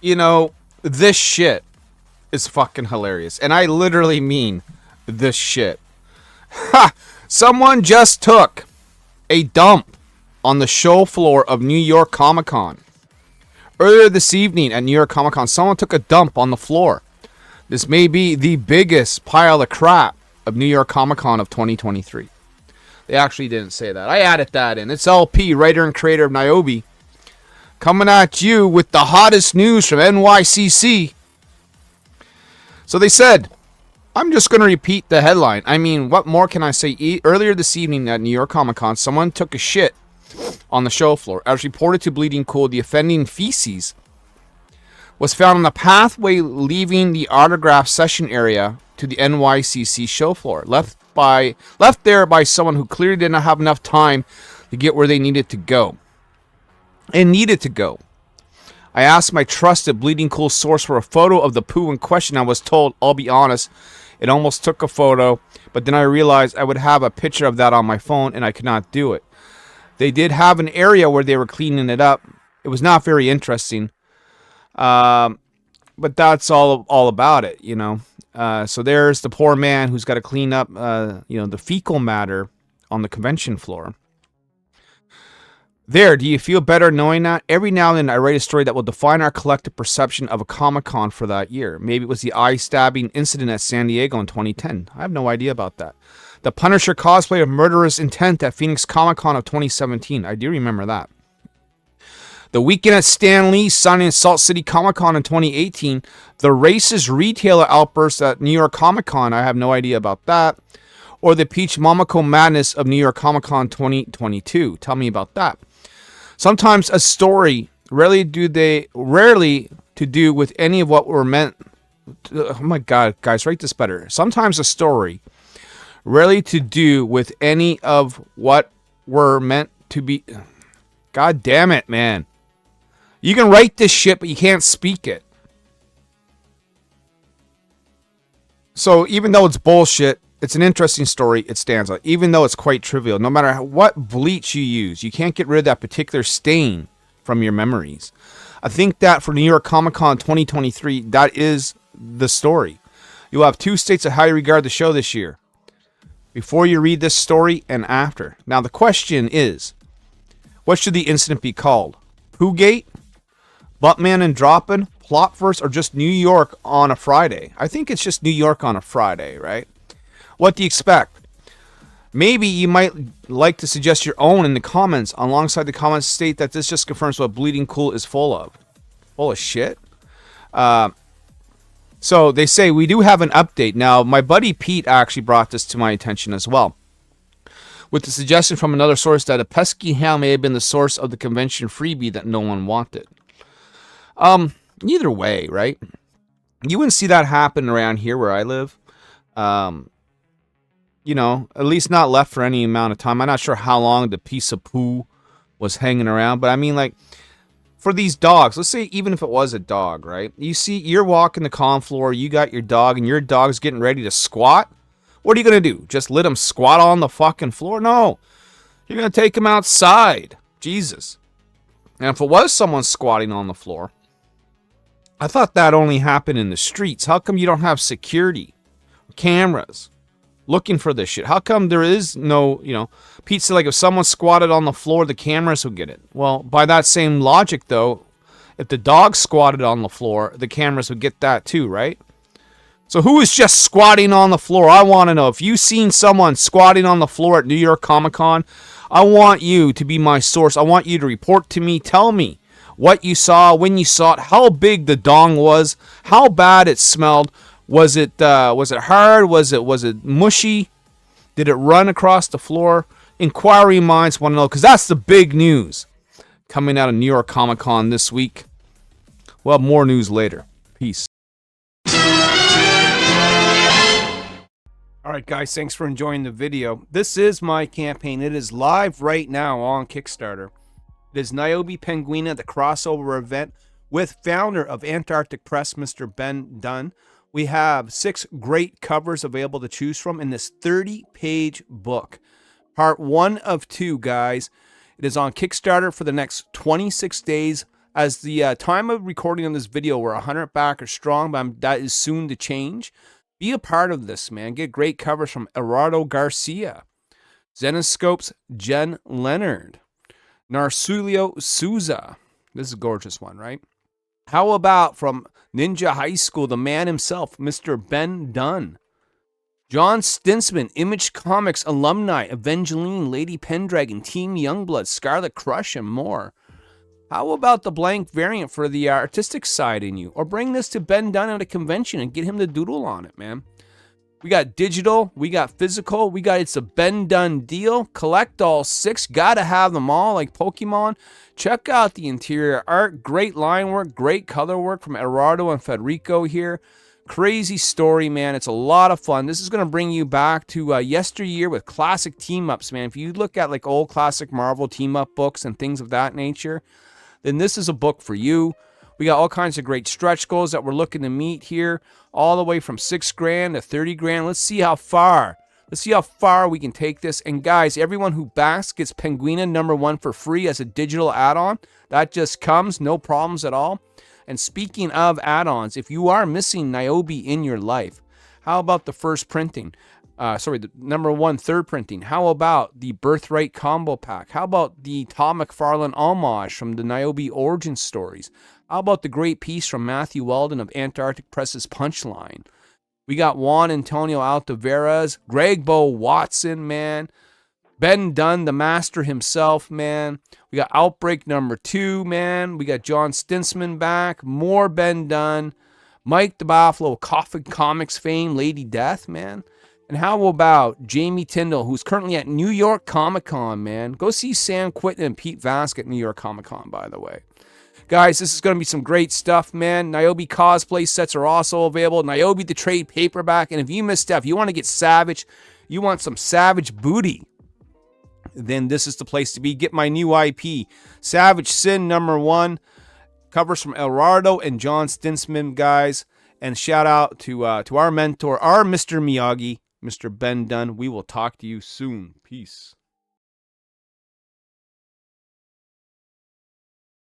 You know, this shit is fucking hilarious. And I literally mean this shit. Ha! Someone just took a dump on the show floor of New York Comic Con. Earlier this evening at New York Comic Con, someone took a dump on the floor. This may be the biggest pile of crap of New York Comic Con of 2023. They actually didn't say that. I added that in. It's LP, writer and creator of Nyobicomic, coming at you with the hottest news from Nycc. So they said, I'm just going to repeat the headline. I mean, what more can I say? Earlier this evening at New York Comic Con, someone took a shit on the show floor. As reported to Bleeding Cool, the offending feces was found on the pathway leaving the autograph session area to the Nycc show floor, left there by someone who clearly did not have enough time to get where they needed to go. I asked my trusted Bleeding Cool source for a photo of the poo in question. I was told, I'll be honest, it almost took a photo, but then I realized I would have a picture of that on my phone and I could not do it. They did have an area where they were cleaning it up. It was not very interesting. But that's all about it, you know. So there's the poor man who's got to clean up, the fecal matter on the convention floor. There, do you feel better knowing that? Every now and then I write a story that will define our collective perception of a Comic-Con for that year. Maybe it was the eye-stabbing incident at San Diego in 2010. I have no idea about that. The Punisher cosplay of murderous intent at Phoenix Comic-Con of 2017. I do remember that. The weekend at Stan Lee's signing at Salt City Comic-Con in 2018. The racist retailer outburst at New York Comic-Con. I have no idea about that. Or the Peach Momoko madness of New York Comic-Con 2022. Tell me about that. Sometimes a story, rarely to do with any of what we're meant to, oh my god, guys, write this better. Sometimes a story, rarely to do with any of what we're meant to be. God damn it, man. You can write this shit, but you can't speak it. So even though it's bullshit, it's an interesting story. It stands out. Even though it's quite trivial, no matter what bleach you use, you can't get rid of that particular stain from your memories. I think that for New York Comic Con 2023, that is the story. You'll have two states of how you regard the show this year. Before you read this story and after. Now the question is, what should the incident be called? Poogate? Buttman and Droppin'? Plotverse? Or just New York on a Friday? I think it's just New York on a Friday, right? What do you expect? Maybe you might like to suggest your own in the comments. Alongside the comments state that this just confirms what Bleeding Cool is full of. Full of shit. So they say we do have an update. Now, my buddy Pete actually brought this to my attention as well, with the suggestion from another source that a pesky ham may have been the source of the convention freebie that no one wanted. Either way, right? You wouldn't see that happen around here where I live. At least not left for any amount of time. I'm not sure how long the piece of poo was hanging around, but I mean, like, for these dogs, let's say even if it was a dog, right? You see, you're walking the con floor, you got your dog, and your dog's getting ready to squat. What are you going to do? Just let him squat on the fucking floor? No. You're going to take him outside. Jesus. And if it was someone squatting on the floor, I thought that only happened in the streets. How come you don't have security, cameras, looking for this shit? How come there is no, Pete said, like, if someone squatted on the floor, the cameras would get it. Well, by that same logic, though, if the dog squatted on the floor, the cameras would get that too, right? So who is just squatting on the floor? I want to know. If you've seen someone squatting on the floor at New York Comic Con, I want you to be my source. I want you to report to me. Tell me what you saw, when you saw it, how big the dong was, how bad it smelled. Was it hard? Was it mushy? Did it run across the floor? Inquiry minds want to know, because that's the big news coming out of New York Comic Con this week. We'll have more news later. Peace. Alright guys, thanks for enjoying the video. This is my campaign. It is live right now on Kickstarter. It is Niobe Penguina, the crossover event with founder of Antarctic Press, Mr. Ben Dunn. We have 6 great covers available to choose from in this 30-page book. Part 1 of 2, guys. It is on Kickstarter for the next 26 days. As the time of recording on this video, we're 100 backers strong, but that is soon to change. Be a part of this, man. Get great covers from Gerardo Garcia, Zenoscope's Jen Leonard, Narculio Souza. This is a gorgeous one, right? How about from Ninja High School, the man himself, Mr. Ben Dunn. John Stinsman, Image Comics alumni, Evangeline, Lady Pendragon, Team Youngblood, Scarlet Crush, and more. How about the blank variant for the artistic side in you? Or bring this to Ben Dunn at a convention and get him to doodle on it, man. We got digital, we got physical, we got It's a Ben Dunn deal. Collect all 6, gotta have them all like Pokemon. Check out the interior art, great line work, great color work from Gerardo and Federico here. Crazy story, man. It's a lot of fun. This is going to bring you back to yesteryear with classic team-ups, man. If you look at like old classic Marvel team-up books and things of that nature, then this is a book for you. We got all kinds of great stretch goals that we're looking to meet here, all the way from $6,000 to $30,000. Let's see how far. Let's see how far we can take this. And guys, everyone who backs gets Penguina #1 for free as a digital add-on. That just comes, no problems at all. And speaking of add-ons, if you are missing Nyobi in your life, how about the first printing? The #1 third printing. How about the Birthright combo pack? How about the Todd McFarlane homage from the Nyobi origin stories? How about the great piece from Matthew Weldon of Antarctic Press's Punchline? We got Juan Antonio Altaveras, Greg Bo Watson, man. Ben Dunn, the master himself, man. We got Outbreak #2, man. We got John Stinsman back. More Ben Dunn. Mike the Buffalo, Coffin Comics fame, Lady Death, man. And how about Jamie Tyndall, who's currently at New York Comic Con, man. Go see Sam Quinton and Pete Vask at New York Comic Con, by the way. Guys, this is going to be some great stuff, man. Nyobi cosplay sets are also available. Nyobi the trade paperback. And if you missed stuff, you want to get savage, you want some savage booty, then this is the place to be. Get my new IP, Savage Sin #1. Covers from Gerardo and John Stinsman, guys. And shout out to our mentor, our Mr. Miyagi, Mr. Ben Dunn. We will talk to you soon. Peace.